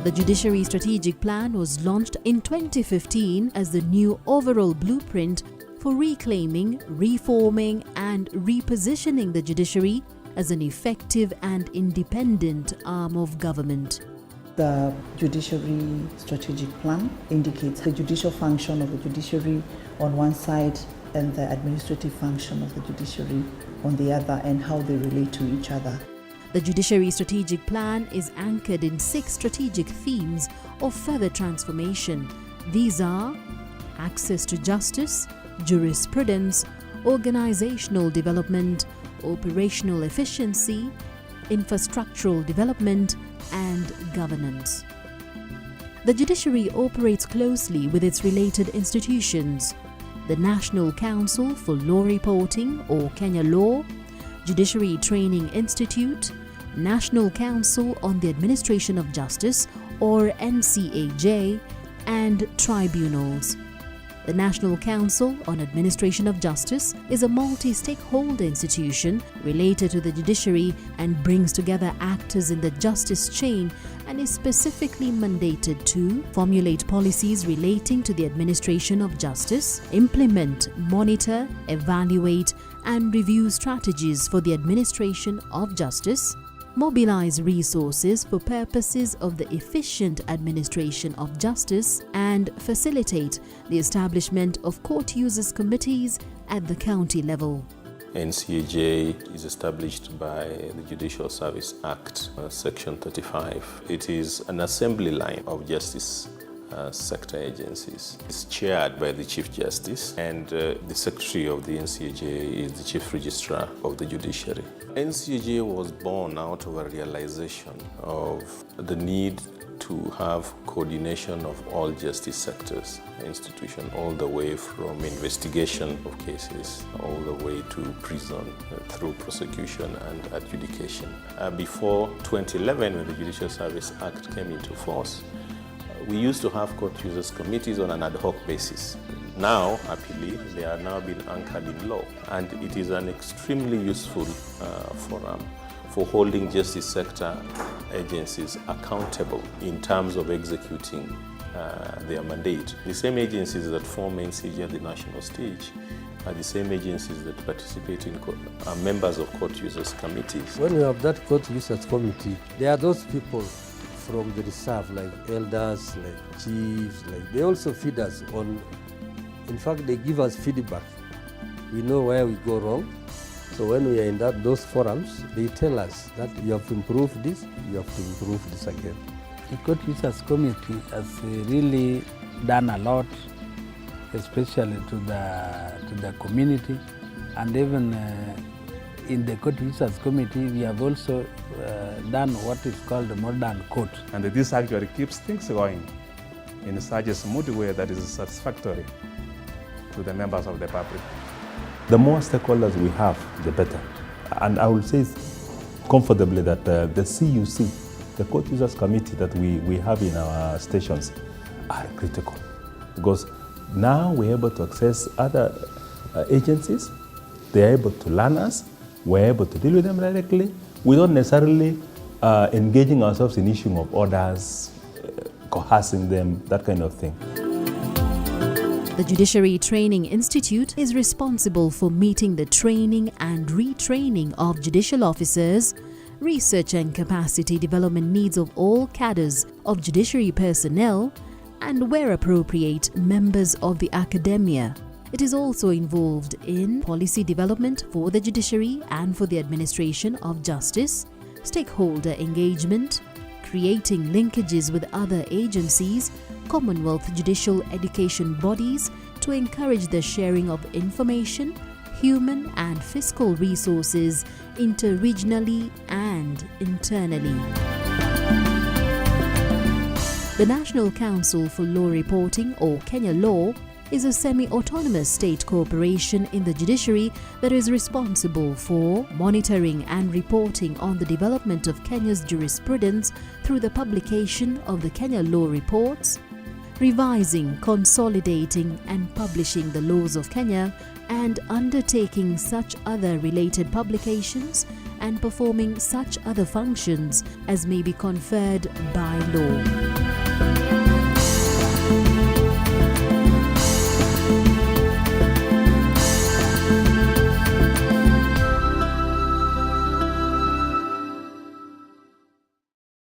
The Judiciary Strategic Plan was launched in 2015 as the new overall blueprint for reclaiming, reforming and repositioning the judiciary as an effective and independent arm of government. The Judiciary Strategic Plan indicates the judicial function of the judiciary on one side and the administrative function of the judiciary on the other, and how they relate to each other. The Judiciary Strategic Plan is anchored in 6 strategic themes of further transformation. These are access to justice, jurisprudence, organizational development, operational efficiency, infrastructural development, and governance. The judiciary operates closely with its related institutions: the National Council for Law Reporting, or Kenya Law, Judiciary Training Institute, National Council on the Administration of Justice, or NCAJ, and tribunals. The National Council on Administration of Justice is a multi-stakeholder institution related to the judiciary and brings together actors in the justice chain, and is specifically mandated to formulate policies relating to the administration of justice, implement, monitor, evaluate, and review strategies for the administration of justice, mobilize resources for purposes of the efficient administration of justice, and facilitate the establishment of court users committees at the county level. NCAJ is established by the Judicial Service Act, Section 35. It is an assembly line of justice sector agencies. It's chaired by the Chief Justice, and the Secretary of the NCAJ is the Chief Registrar of the Judiciary. NCAJ was born out of a realization of the need to have coordination of all justice sectors, institution, all the way from investigation of cases, all the way to prison, through prosecution and adjudication. Before 2011, when the Judicial Service Act came into force, we used to have court users committees on an ad hoc basis. Now, happily, they are now being anchored in law, and it is an extremely useful forum for holding justice sector agencies accountable in terms of executing their mandate. The same agencies that form NCAJ at the national stage are the same agencies that participate in are members of court users committees. When we have that court users committee, there are those people from the reserve, like elders, like chiefs, like they also feed us on, in fact they give us feedback. We know where we go wrong. So when we are in those forums, they tell us that you have to improve this, you have to improve this again. The court users committee has really done a lot, especially to the community, and even in the court users committee, we have also done what is called the modern court. And this actually keeps things going in such a smooth way that is satisfactory to the members of the public. The more stakeholders we have, the better. And I will say comfortably that the CUC, the Court Users Committee that we have in our stations, are critical. Because now we're able to access other agencies, they're able to learn us, we're able to deal with them directly without necessarily engaging ourselves in issuing of orders, coercing them, that kind of thing. The Judiciary Training Institute is responsible for meeting the training and retraining of judicial officers, research and capacity development needs of all cadres of judiciary personnel, and where appropriate, members of the academia. It is also involved in policy development for the judiciary and for the administration of justice, stakeholder engagement, creating linkages with other agencies, commonwealth judicial education bodies to encourage the sharing of information, human and fiscal resources interregionally and internally. The National Council for Law Reporting, or Kenya Law, is a semi-autonomous state corporation in the judiciary that is responsible for monitoring and reporting on the development of Kenya's jurisprudence through the publication of the Kenya Law Reports, revising, consolidating and publishing the laws of Kenya, and undertaking such other related publications and performing such other functions as may be conferred by law.